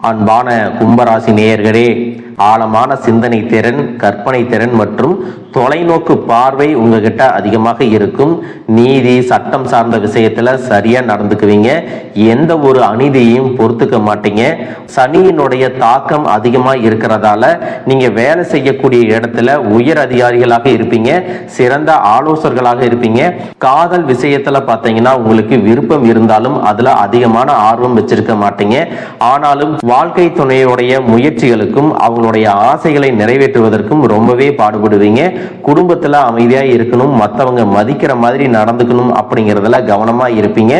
அன்பான கும்பராசி நேயர்களே, ஆழமான சிந்தனை திறன், கற்பனை திறன் மற்றும் தொலைநோக்கு பார்வை உங்ககிட்ட அதிகமாக இருக்கும். நீதி சட்டம் சார்ந்த விஷயத்துல சரியா நடந்துக்குவீங்க. எந்த ஒரு அநீதியையும் பொறுத்துக்க மாட்டீங்க. சனியினுடைய தாக்கம் அதிகமா இருக்கிறதால நீங்க வேலை செய்யக்கூடிய இடத்துல உயர் அதிகாரிகளாக இருப்பீங்க, சிறந்த ஆலோசகர்களாக இருப்பீங்க. காதல் விஷயத்துல பார்த்தீங்கன்னா உங்களுக்கு விருப்பம் இருந்தாலும் அதுல அதிகமான ஆர்வம் வச்சிருக்க மாட்டீங்க. ஆனாலும் வாழ்க்கை துணையுடைய முயற்சிகளுக்கும் அவங்களுடைய ஆசைகளை நிறைவேற்றுவதற்கும் ரொம்பவே பாடுபடுவீங்க. குடும்பத்துல அமைதியா இருக்கணும், மற்றவங்க மதிக்கிற மாதிரி நடந்துக்கணும் அப்படிங்கறதுல கவனமா இருப்பீங்க.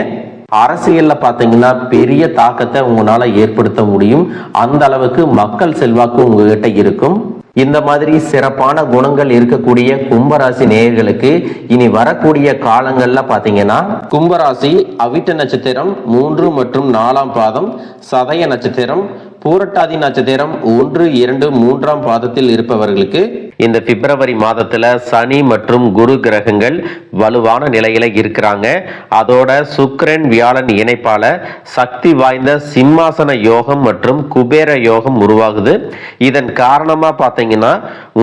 அரசியல்ல பாத்தீங்கன்னா பெரிய தாக்கத்தை உங்களால ஏற்படுத்த முடியும். அந்த அளவுக்கு மக்கள் செல்வாக்கு உங்ககிட்ட இருக்கும். இந்த மாதிரி சிறப்பான குணங்கள் இருக்கக்கூடிய கும்பராசி நேயர்களுக்கு இனி வரக்கூடிய காலங்கள்ல பாத்தீங்கன்னா, கும்பராசி அவிட்ட நட்சத்திரம் 3 மற்றும் 4ஆம் பாதம், சதய நட்சத்திரம், பூரட்டாதி நட்சத்திரம் 1, 2, 3ஆம் பாதத்தில் இருப்பவர்களுக்கு இந்த பிப்ரவரி மாதத்துல சனி மற்றும் குரு கிரகங்கள் வலுவான நிலையில இருக்கிறாங்க. அதோட சுக்கிரன் வியாழன் இணைப்பால சக்தி வாய்ந்த சிம்மாசன யோகம் மற்றும் குபேர யோகம் உருவாகுது. இதன் காரணமா பாத்தீங்கன்னா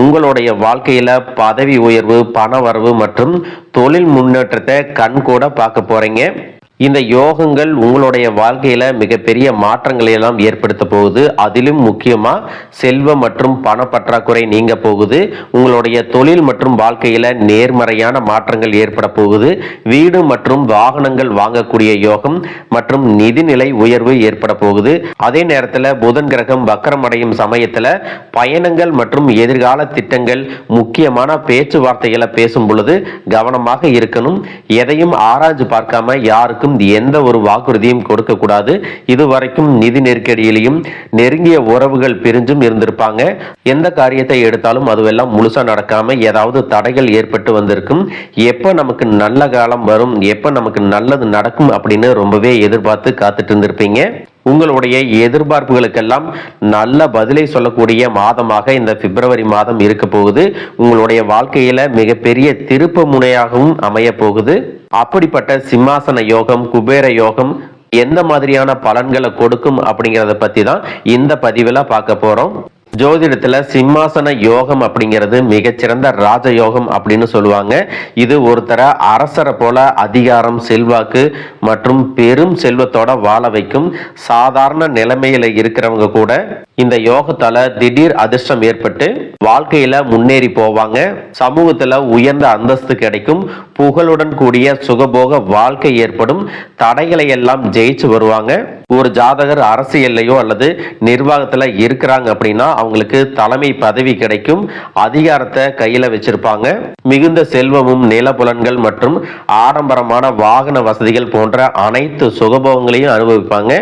உங்களுடைய வாழ்க்கையில பதவி உயர்வு, பண வரவு மற்றும் தொழில் முன்னேற்றத்தை கண் கூட பார்க்க போறீங்க. இந்த யோகங்கள் உங்களுடைய வாழ்க்கையில மிகப்பெரிய மாற்றங்களை எல்லாம் ஏற்படுத்த போகுது. அதிலும் முக்கியமா செல்வம் மற்றும் பண பற்றாக்குறை நீங்க போகுது. உங்களுடைய தொழில் மற்றும் வாழ்க்கையில நேர்மறையான மாற்றங்கள் ஏற்பட போகுது. வீடு மற்றும் வாகனங்கள் வாங்கக்கூடிய யோகம் மற்றும் நிதிநிலை உயர்வு ஏற்பட போகுது. அதே நேரத்தில் புதன் கிரகம் வக்கரம் அடையும் சமயத்துல பயணங்கள் மற்றும் எதிர்கால திட்டங்கள், முக்கியமான பேச்சுவார்த்தைகளை பேசும் பொழுது கவனமாக இருக்கணும். எதையும் ஆராய்ச்சி பார்க்காம யாருக்கும் எந்த ஒரு வாக்குறுதியும் கொடுக்க கூடாது. இதுவரைக்கும் நிதி நெருக்கடியிலையும் நெருங்கிய உறவுகள் பிரிஞ்சும் இருந்திருப்பாங்க. எந்த காரியத்தை எடுத்தாலும் அதுவெல்லாம் முழுசா நடக்காம ஏதாவது தடைகள் ஏற்பட்டு வந்திருக்கும். எப்ப நமக்கு நல்ல காலம் வரும், எப்ப நமக்கு நல்லது நடக்கும் அப்படின்னு ரொம்பவே எதிர்பார்த்து காத்துட்டு இருந்திருப்பீங்க. உங்களுடைய எதிர்பார்ப்புகளுக்கெல்லாம் நல்ல பதிலை சொல்லக்கூடிய மாதமாக இந்த பிப்ரவரி மாதம் இருக்க போகுது. உங்களுடைய வாழ்க்கையில மிகப்பெரிய திருப்பு முனையாகவும் அமைய போகுது. அப்படிப்பட்ட சிம்மாசன யோகம், குபேர யோகம் எந்த மாதிரியான பலன்களை கொடுக்கும் அப்படிங்கிறத பத்தி தான் இந்த பதிவுல பார்க்க போறோம். ஜோதிடத்துல சிம்மாசன யோகம் அப்படிங்கிறது மிகச்சிறந்த ராஜயோகம் அப்படின்னு சொல்லுவாங்க. இது ஒருத்தர அரசரை போல அதிகாரம், செல்வாக்கு மற்றும் பெரும் செல்வத்தோட வாழ வைக்கும். சாதாரண நிலைமையில இருக்கிறவங்க கூட இந்த யோகத்தால திடீர் அதிர்ஷ்டம் ஏற்பட்டு வாழ்க்கையில முன்னேறி போவாங்க. சமூகத்துல உயர்ந்த அந்தஸ்து கிடைக்கும். புகழுடன் கூடிய சுகபோக வாழ்க்கை ஏற்படும். தடைகளை எல்லாம் ஜெயிச்சு வருவாங்க. ஒரு ஜாதகர் அரசியல்லையோ அல்லது நிர்வாகத்துல இருக்கிறாங்க அப்படின்னா அவங்களுக்கு தலைமை பதவி கிடைக்கும். அதிகாரத்தை கையில வச்சிருப்பாங்க. மிகுந்த செல்வமும், நிலப்புலன்கள் மற்றும் ஆடம்பரமான வாகன வசதிகள் போன்ற அனைத்து சுகபோகங்களையும் அனுபவிப்பாங்க.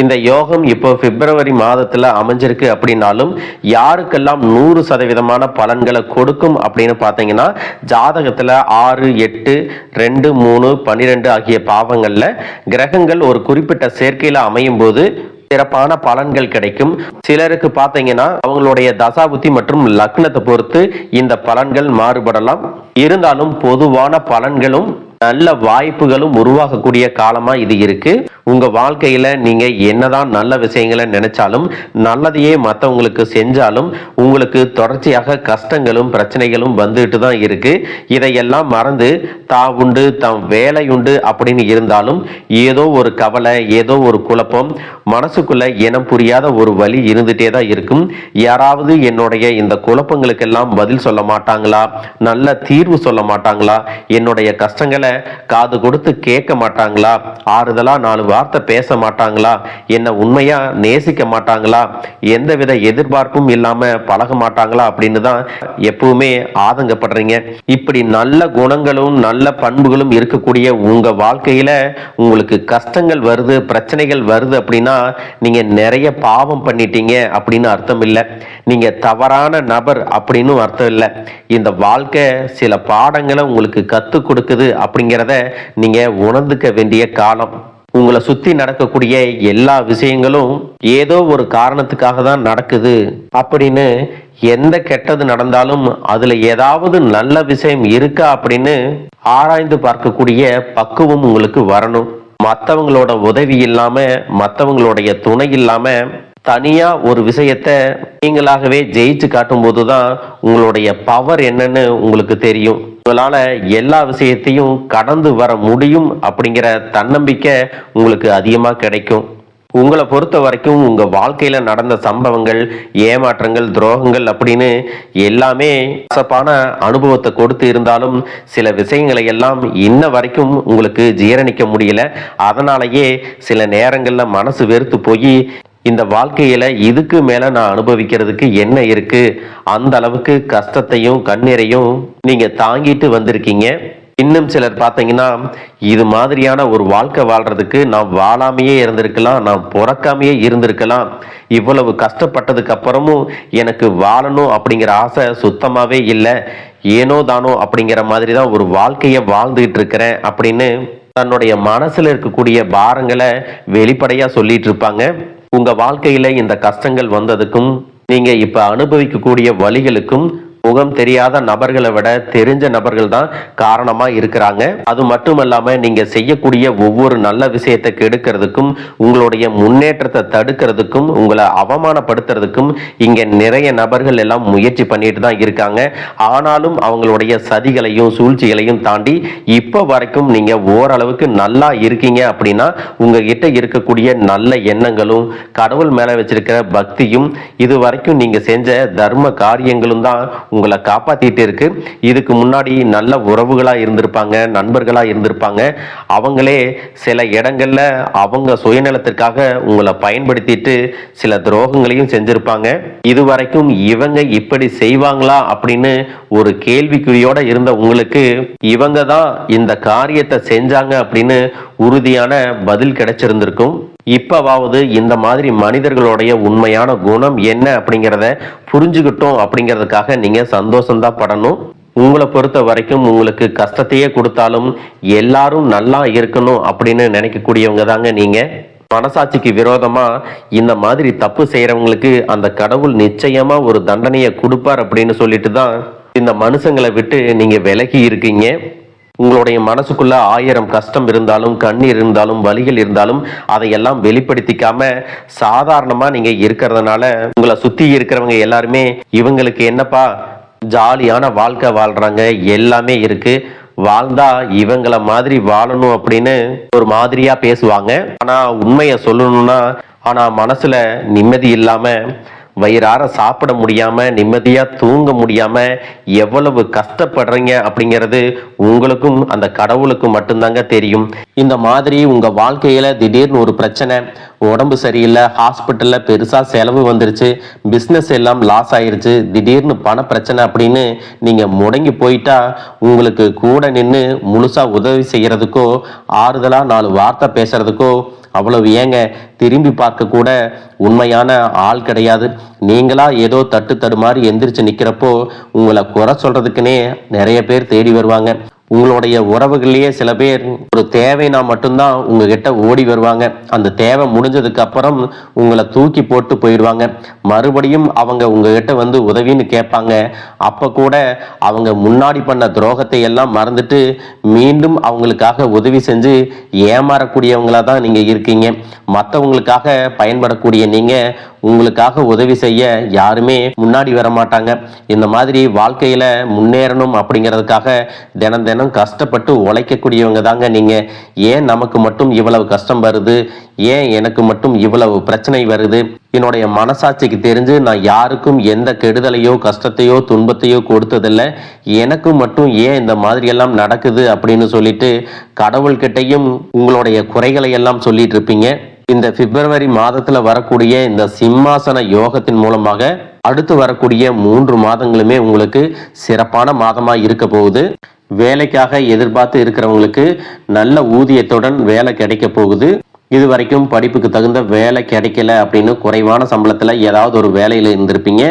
இந்த யோகம் இப்போ பிப்ரவரி மாதத்துல அமைஞ்சிருக்கு அப்படின்னாலும் யாருக்கெல்லாம் 100% பலன்களை கொடுக்கும் அப்படின்னு பார்த்தீங்கன்னா, ஜாதகத்துல 6, 8, 2, 3, 12 ஆகிய பாவங்கள்ல கிரகங்கள் ஒரு குறிப்பிட்ட சேர்க்கையில அமையும் போது சிறப்பான பலன்கள் கிடைக்கும். சிலருக்கு பார்த்தீங்கன்னா அவங்களுடைய தசாபுத்தி மற்றும் லக்னத்தை பொறுத்து இந்த பலன்கள் மாறுபடலாம். இருந்தாலும் பொதுவான பலன்களும் நல்ல வாய்ப்புகளும் உருவாகக்கூடிய காலமா இது இருக்கு. உங்க வாழ்க்கையில நீங்க என்னதான் நல்ல விஷயங்களை நினைச்சாலும், நல்லதையே மற்றவங்களுக்கு செஞ்சாலும் உங்களுக்கு தொடர்ச்சியாக கஷ்டங்களும் பிரச்சனைகளும் வந்துட்டு தான் இருக்கு. இதையெல்லாம் மறந்து தான் உண்டு, தம் வேலை உண்டு அப்படின்னு இருந்தாலும் ஏதோ ஒரு கவலை, ஏதோ ஒரு குழப்பம், மனசுக்குள்ள இனம் புரியாத ஒரு வலி இருந்துட்டே தான் இருக்கும். யாராவது என்னுடைய இந்த குழப்பங்களுக்கெல்லாம் பதில் சொல்ல மாட்டாங்களா, நல்ல தீர்வு சொல்ல மாட்டாங்களா, என்னுடைய கஷ்டங்களை காது கொடுத்து கேட்க மாட்டாங்களா, ஆறுதலா 4 வார்த்தை பேச மாட்டாங்களா, என்ன உண்மையா நேசிக்க மாட்டாங்களா, எந்தவித எதிர்பார்ப்பும் இல்லாம பழக மாட்டாங்களா அப்படின்னு தான் எப்பவுமே ஆதங்கப்படுறீங்க. இப்படி நல்ல குணங்களும் நல்ல பண்புகளும் இருக்கக்கூடிய உங்க வாழ்க்கையில உங்களுக்கு கஷ்டங்கள் வருது, பிரச்சனைகள் வருது அப்படின்னா நீங்க நிறைய பாவம் பண்ணிட்டீங்க அப்படின்னு அர்த்தம் இல்லை. நீங்க தவறான நபர் அப்படின்னு அர்த்தம் இல்லை. இந்த வாழ்க்கை சில பாடங்களை உங்களுக்கு கத்துக் கொடுக்குது அப்படிங்கிறத நீங்க உணர்ந்துக்க வேண்டிய காலம். உங்களை சுத்தி நடக்கக்கூடிய எல்லா விஷயங்களும் ஏதோ ஒரு காரணத்துக்காக தான் நடக்குது அப்படின்னு எந்த கெட்டது நடந்தாலும் அதுல ஏதாவது நல்ல விஷயம் இருக்கா அப்படின்னு ஆராய்ந்து பார்க்கக்கூடிய பக்குவம் உங்களுக்கு வரணும். மற்றவங்களோட உதவி இல்லாம, மற்றவங்களுடைய துணை இல்லாம தனியா ஒரு விஷயத்த நீங்களாகவே ஜெயிச்சு காட்டும் போதுதான் உங்களுடைய பவர் என்னன்னு உங்களுக்கு தெரியும். உங்களால எல்லா விஷயத்தையும் கடந்து வர முடியும் அப்படிங்கிற தன்னம்பிக்கை உங்களுக்கு அதிகமா கிடைக்கும். உங்களை பொறுத்த வரைக்கும் உங்க வாழ்க்கையில நடந்த சம்பவங்கள், ஏமாற்றங்கள், துரோகங்கள் அப்படின்னு எல்லாமே கசப்பான அனுபவத்தை கொடுத்து இருந்தாலும் சில விஷயங்களை எல்லாம் இன்ன வரைக்கும் உங்களுக்கு ஜீரணிக்க முடியல. அதனாலயே சில நேரங்கள்ல மனசு வெறுத்து போய் இந்த வாழ்க்கையில இதுக்கு மேல நான் அனுபவிக்கிறதுக்கு என்ன இருக்கு, அந்த அளவுக்கு கஷ்டத்தையும் கண்ணீரையும் நீங்க தாங்கிட்டு வந்திருக்கீங்க. இன்னும் சிலர் பார்த்தீங்கன்னா இது மாதிரியான ஒரு வாழ்க்கை வாழ்றதுக்கு நான் வாழாமையே இருந்திருக்கலாம், நான் பிறக்காமையே இருந்திருக்கலாம், இவ்வளவு கஷ்டப்பட்டதுக்கு அப்புறமும் எனக்கு வாழணும் அப்படிங்கிற ஆசை சுத்தமாவே இல்லை, ஏனோ தானோ அப்படிங்கிற மாதிரி தான் ஒரு வாழ்க்கையை வாழ்ந்துகிட்டு இருக்கிறேன் அப்படின்னு தன்னுடைய மனசுல இருக்கக்கூடிய பாரங்களை வெளிப்படையா சொல்லிட்டு இருப்பாங்க. உங்க வாழ்க்கையில இந்த கஷ்டங்கள் வந்ததுக்கும் நீங்க இப்ப அனுபவிக்கக்கூடிய வழிகளுக்கும் முகம் தெரியாத நபர்களை விட தெரிஞ்ச நபர்கள் தான் காரணமா இருக்கிறாங்க. அது மட்டுமல்லாம நீங்க செய்யக்கூடிய ஒவ்வொரு நல்ல விஷயத்தை கெடுக்கிறதுக்கும், உங்களுடைய முன்னேற்றத்தை தடுக்கிறதுக்கும், உங்களை அவமானப்படுத்துறதுக்கும் இங்க நிறைய நபர்கள் எல்லாம் முயற்சி பண்ணிட்டு தான் இருக்காங்க. ஆனாலும் அவங்களுடைய சதிகளையும் சூழ்ச்சிகளையும் தாண்டி இப்ப வரைக்கும் நீங்க ஓரளவுக்கு நல்லா இருக்கீங்க அப்படின்னா உங்ககிட்ட இருக்கக்கூடிய நல்ல எண்ணங்களும், கடவுள் மேல வச்சிருக்கிற பக்தியும், இது வரைக்கும் நீங்க செஞ்ச தர்ம காரியங்களும் தான் உங்களை காப்பாத்திட்டு இருக்கு. இதுக்கு முன்னாடி நல்ல உறவுகளா இருந்திருப்பாங்க, நண்பர்களா இருந்திருப்பாங்க. அவங்களே சில இடங்கள்ல அவங்க சுயநலத்திற்காக உங்களை பயன்படுத்திட்டு சில துரோகங்களையும் செஞ்சிருப்பாங்க. இதுவரைக்கும் இவங்க இப்படி செய்வாங்களா அப்படின்னு ஒரு கேள்விக்குறியோட இருந்த உங்களுக்கு இவங்க தான் இந்த காரியத்தை செஞ்சாங்க அப்படின்னு உறுதியான பதில் கிடைச்சிருந்திருக்கும். இப்பவாவது இந்த மாதிரி மனிதர்களுடைய உண்மையான குணம் என்ன அப்படிங்கிறத புரிஞ்சுக்கிட்டோம் அப்படிங்கிறதுக்காக நீங்க சந்தோஷம்தான் படணும். உங்களை பொறுத்த வரைக்கும் உங்களுக்கு கஷ்டத்தையே கொடுத்தாலும் எல்லாரும் நல்லா இருக்கணும் அப்படின்னு நினைக்கக்கூடியவங்க தாங்க நீங்க. மனசாட்சிக்கு விரோதமா இந்த மாதிரி தப்பு செய்யறவங்களுக்கு அந்த கடவுள் நிச்சயமா ஒரு தண்டனையை கொடுப்பார் அப்படின்னு சொல்லிட்டு தான் இந்த மனுஷங்களை விட்டு நீங்க விலகி இருக்கீங்க. உங்களுடைய மனசுக்குள்ள 1000 கஷ்டம் இருந்தாலும், கண்ணீர் இருந்தாலும், வலிகள் இருந்தாலும் அதையெல்லாம் வெளிப்படுத்திக்காம சாதாரணமா நீங்க இருக்கிறதுனால உங்களை சுத்தி இருக்கிறவங்க எல்லாருமே இவங்களுக்கு என்னப்பா ஜாலியான வாழ்க்கை வாழ்றாங்க, எல்லாமே இருக்கு, வாழ்ந்தா இவங்கள மாதிரி வாழணும் அப்படின்னு ஒரு மாதிரியா பேசுவாங்க. ஆனா உண்மையை சொல்லணும்னா மனசுல நிம்மதி இல்லாம, வயிறார சாப்பிட முடியாம, நிம்மதியா தூங்க முடியாம எவ்வளவு கஷ்டப்படுறீங்க அப்படிங்கிறது உங்களுக்கும் அந்த கடவுளுக்கும் மட்டும்தாங்க தெரியும். இந்த மாதிரி உங்க வாழ்க்கையில திடீர்னு ஒரு பிரச்சனை, உடம்பு சரியில்லை, ஹாஸ்பிட்டல்ல பெருசா செலவு வந்துருச்சு, பிசினஸ் எல்லாம் லாஸ் ஆயிருச்சு, திடீர்னு பண பிரச்சனை அப்படின்னு நீங்க முடங்கி போயிட்டா உங்களுக்கு கூட நின்று முழுசா உதவி செய்யறதுக்கோ, ஆறுதலா 4 வார்த்தை பேசுறதுக்கோ அவ்வளவு ஏங்க திரும்பி பார்க்க கூட உண்மையான ஆள் கிடையாது. நீங்களா ஏதோ தட்டு மாதிரி எந்திரிச்சு நிக்கிறப்போ உங்களை குறை சொல்றதுக்குன்னே நிறைய பேர் தேடி வருவாங்க. உங்களுடைய உறவுகள்லயே சில பேர் ஒரு தேவைனா மட்டும்தான் உங்ககிட்ட ஓடி வருவாங்க. அந்த தேவை முடிஞ்சதுக்கு அப்புறம் உங்களை தூக்கி போட்டு போயிடுவாங்க. மறுபடியும் அவங்க உங்ககிட்ட வந்து உதவின்னு கேட்பாங்க. அப்ப கூட அவங்க முன்னாடி பண்ண துரோகத்தை எல்லாம் மறந்துட்டு மீண்டும் அவங்களுக்காக உதவி செஞ்சு ஏமாறக்கூடியவங்களா தான் நீங்க இருக்கீங்க. மற்றவங்களுக்காக பயன்படக்கூடிய நீங்க உங்களுக்காக உதவி செய்ய யாருமே முன்னாடி வர மாட்டாங்க. இந்த மாதிரி வாழ்க்கையில முன்னேறணும் அப்படிங்கிறதுக்காக தினம் தினம் கஷ்டப்பட்டு உழைக்கக்கூடியவங்க தாங்க நீங்க. ஏன் நமக்கு மட்டும் இவ்வளவு கஷ்டம் வருது, ஏன் எனக்கு மட்டும் இவ்வளவு பிரச்சனை வருது, என்னுடைய மனசாட்சிக்கு தெரிஞ்சு நான் யாருக்கும் எந்த கெடுதலையோ கஷ்டத்தையோ துன்பத்தையோ கொடுத்ததில்லை, எனக்கு மட்டும் ஏன் இந்த மாதிரி எல்லாம் நடக்குது அப்படின்னு சொல்லிட்டு கடவுள்கிட்டையும் உங்களுடைய குறைகளை எல்லாம் சொல்லிட்டு இருப்பீங்க. இந்த பிப்ரவரி மாதத்துல வரக்கூடிய இந்த சிம்மாசன யோகத்தின் மூலமாக அடுத்து வரக்கூடிய 3 மாதங்களுமே உங்களுக்கு சிறப்பான மாதமா இருக்க போகுது. வேலைக்காக எதிர்பார்த்து இருக்கிறவங்களுக்கு நல்ல ஊதியத்துடன் வேலை கிடைக்க போகுது. இது வரைக்கும் படிப்புக்கு தகுந்த வேலை கிடைக்கல அப்படின்னு குறைவான சம்பளத்துல ஏதாவது ஒரு வேலையில இருந்திருப்பீங்க.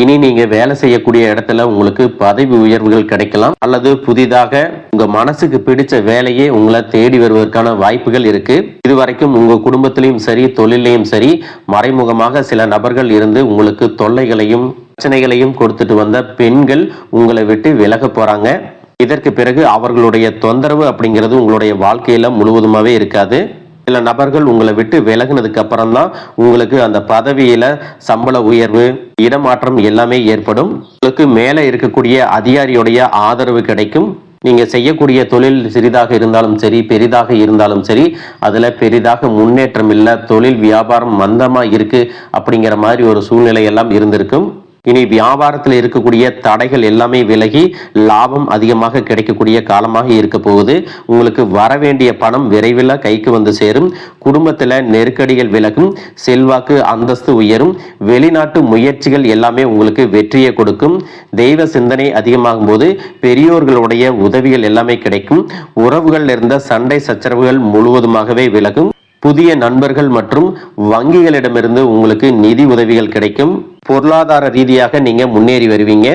இனி நீங்க வேலை செய்யக்கூடிய இடத்துல உங்களுக்கு பதவி உயர்வுகள் கிடைக்கலாம், அல்லது புதிதாக உங்க மனசுக்கு பிடிச்ச வேலையே உங்களை தேடி வருவதற்கான வாய்ப்புகள் இருக்கு. இதுவரைக்கும் உங்க குடும்பத்திலையும் சரி தொழிலையும் சரி மறைமுகமாக சில நபர்கள் இருந்து உங்களுக்கு தொல்லைகளையும் பிரச்சனைகளையும் கொடுத்துட்டு வந்த பெண்கள் உங்களை விட்டு விலக போறாங்க. இதற்கு பிறகு அவர்களுடைய தொந்தரவு அப்படிங்கிறது உங்களுடைய வாழ்க்கையில முழுவதுமாவே இருக்காது. சில நபர்கள் உங்களை விட்டு விலகுனதுக்கு அப்புறம் தான் உங்களுக்கு அந்த பதவியில சம்பள உயர்வு, இடமாற்றம் எல்லாமே ஏற்படும். உங்களுக்கு மேலே இருக்கக்கூடிய அதிகாரியுடைய ஆதரவு கிடைக்கும். நீங்க செய்யக்கூடிய தொழில் சிறிதாக இருந்தாலும் சரி, பெரிதாக இருந்தாலும் சரி, அதுல பெரிதாக முன்னேற்றம் இல்லை, தொழில் வியாபாரம் மந்தமா இருக்கு அப்படிங்கிற மாதிரி ஒரு சூழ்நிலை எல்லாம் இருந்திருக்கும். இனி வியாபாரத்தில் இருக்கக்கூடிய தடைகள் எல்லாமே விலகி லாபம் அதிகமாக கிடைக்கக்கூடிய காலமாக இருக்க போகுது. உங்களுக்கு வர வேண்டிய பணம் விரைவில் கைக்கு வந்து சேரும். குடும்பத்தில் நெருக்கடிகள் விலகும். செல்வாக்கு அந்தஸ்து உயரும். வெளிநாட்டு முயற்சிகள் எல்லாமே உங்களுக்கு வெற்றியை கொடுக்கும். தெய்வ சிந்தனை அதிகமாகும் போது பெரியோர்களுடைய உதவிகள் எல்லாமே கிடைக்கும். உறவுகள் இருந்த சண்டை சச்சரவுகள் முழுவதுமாகவே விலகும். புதிய நண்பர்கள் மற்றும் வங்கிகளிடமிருந்து உங்களுக்கு நிதி உதவிகள் கிடைக்கும். பொருளாதார ரீதியாக நீங்க முன்னேறி வருவீங்க.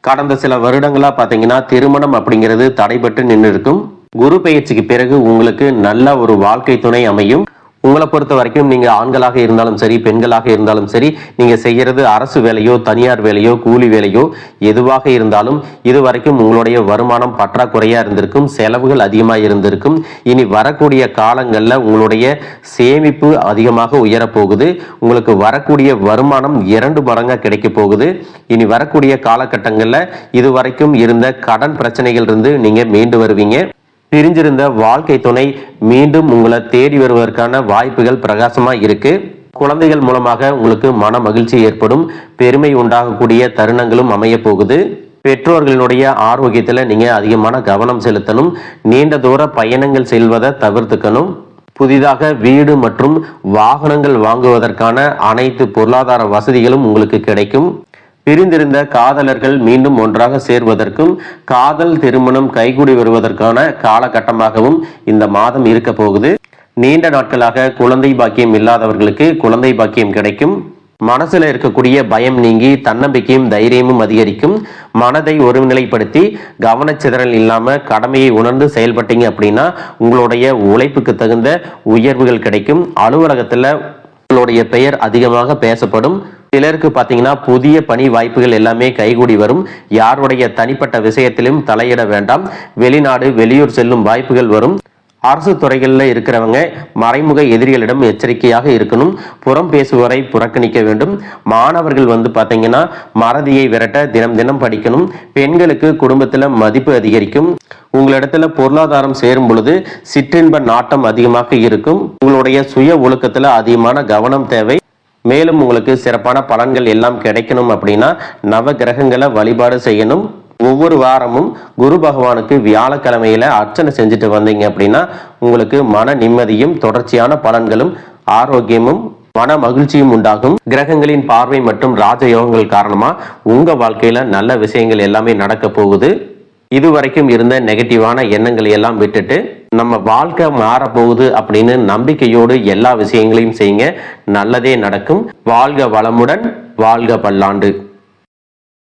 கடந்த சில வருடங்களா பாத்தீங்கன்னா திருமணம் அப்படிங்கிறது தடைபட்டு நின்று இருக்கும். குரு பெயர்ச்சிக்கு பிறகு உங்களுக்கு நல்ல ஒரு வாழ்க்கை துணை அமையும். உங்களை பொறுத்த வரைக்கும் நீங்க ஆண்களாக இருந்தாலும் சரி, பெண்களாக இருந்தாலும் சரி, நீங்க செய்யறது அரசு வேலையோ, தனியார் வேலையோ, கூலி வேலையோ எதுவாக இருந்தாலும் இதுவரைக்கும் உங்களுடைய வருமானம் பற்றாக்குறையா இருந்திருக்கும். செலவுகள் அதிகமாக இருந்திருக்கும். இனி வரக்கூடிய காலங்கள்ல உங்களுடைய சேமிப்பு அதிகமாக உயரப்போகுது. உங்களுக்கு வரக்கூடிய வருமானம் 2 மடங்கா கிடைக்க போகுது. இனி வரக்கூடிய காலகட்டங்கள்ல இதுவரைக்கும் இருந்த கடன் பிரச்சனைகள் இருந்து நீங்க மீண்டு வருவீங்க. பிரிஞ்சிருந்த வாழ்க்கை துணை மீண்டும் உங்களை தேடி வருவதற்கான வாய்ப்புகள் பிரகாசமா இருக்கு. குழந்தைகள் மூலமாக உங்களுக்கு மன மகிழ்ச்சி ஏற்படும். பெருமை உண்டாகக்கூடிய தருணங்களும் அமைய போகுது. பெற்றோர்களினுடைய ஆரோக்கியத்துல நீங்க அதிகமான கவனம் செலுத்தணும். நீண்ட தூர பயணங்கள் செல்வதை தவிர்த்துக்கணும். புதிதாக வீடு மற்றும் வாகனங்கள் வாங்குவதற்கான அனைத்து பொருளாதார வசதிகளும் உங்களுக்கு கிடைக்கும். பிரிந்திருந்த காதலர்கள் மீண்டும் ஒன்றாக சேர்வதற்கும் காதல் திருமணம் கைகூடி வருவதற்கான காலகட்டமாகவும் இந்த மாதம் இருக்க போகுது. நீண்ட நாட்களாக குழந்தை பாக்கியம் இல்லாதவர்களுக்கு குழந்தை பாக்கியம் கிடைக்கும். மனசுல இருக்கக்கூடிய பயம் நீங்கி தன்னம்பிக்கையும் தைரியமும் அதிகரிக்கும். மனதை ஒருநிலைப்படுத்தி கவனச்சிதறல் இல்லாம கடமையை உணர்ந்து செயல்பட்டீங்க அப்படின்னா உங்களுடைய உழைப்புக்கு தகுந்த உயர்வுகள் கிடைக்கும். அலுவலகத்துல உங்களுடைய பெயர் அதிகமாக பேசப்படும். சிலருக்கு பார்த்தீங்கன்னா புதிய பணி வாய்ப்புகள் எல்லாமே கைகூடி வரும். யாருடைய தனிப்பட்ட விஷயத்திலும் தலையிட வேண்டாம். வெளிநாடு வெளியூர் செல்லும் வாய்ப்புகள் வரும். அரசு துறைகளில் இருக்கிறவங்க மறைமுக எதிரிகளிடம் எச்சரிக்கையாக இருக்கணும். புறம் பேசுவரை புறக்கணிக்க வேண்டும். மாணவர்கள் பார்த்தீங்கன்னா மறதியை விரட்ட தினம் தினம் படிக்கணும். பெண்களுக்கு குடும்பத்தில் மதிப்பு அதிகரிக்கும். உங்களிடத்துல பொருளாதாரம் சேரும் பொழுது சிற்றின்ப நாட்டம் அதிகமாக இருக்கும். உங்களுடைய சுய ஒழுக்கத்துல அதிகமான கவனம் தேவை. மேலும் உங்களுக்கு சிறப்பான பலன்கள் எல்லாம் கிடைக்கணும் அப்படின்னா நவ கிரகங்களை வழிபாடு செய்யணும். ஒவ்வொரு வாரமும் குரு பகவானுக்கு வியாழக்கிழமையில அர்ச்சனை செஞ்சுட்டு வந்தீங்க அப்படின்னா உங்களுக்கு மன நிம்மதியும் தொடர்ச்சியான பலன்களும் ஆரோக்கியமும் மன மகிழ்ச்சியும் உண்டாகும். கிரகங்களின் பார்வை மற்றும் ராஜயோகங்கள் காரணமா உங்க வாழ்க்கையில நல்ல விஷயங்கள் எல்லாமே நடக்க போகுது. இதுவரைக்கும் இருந்த நெகட்டிவான எண்ணங்களை எல்லாம் விட்டுட்டு நம்ம வாழ்க்கை மாறப்போகுது அப்படின்னு நம்பிக்கையோடு எல்லா விஷயங்களையும் செய்யுங்க. நல்லதே நடக்கும். வாழ்க வளமுடன், வாழ்க பல்லாண்டு.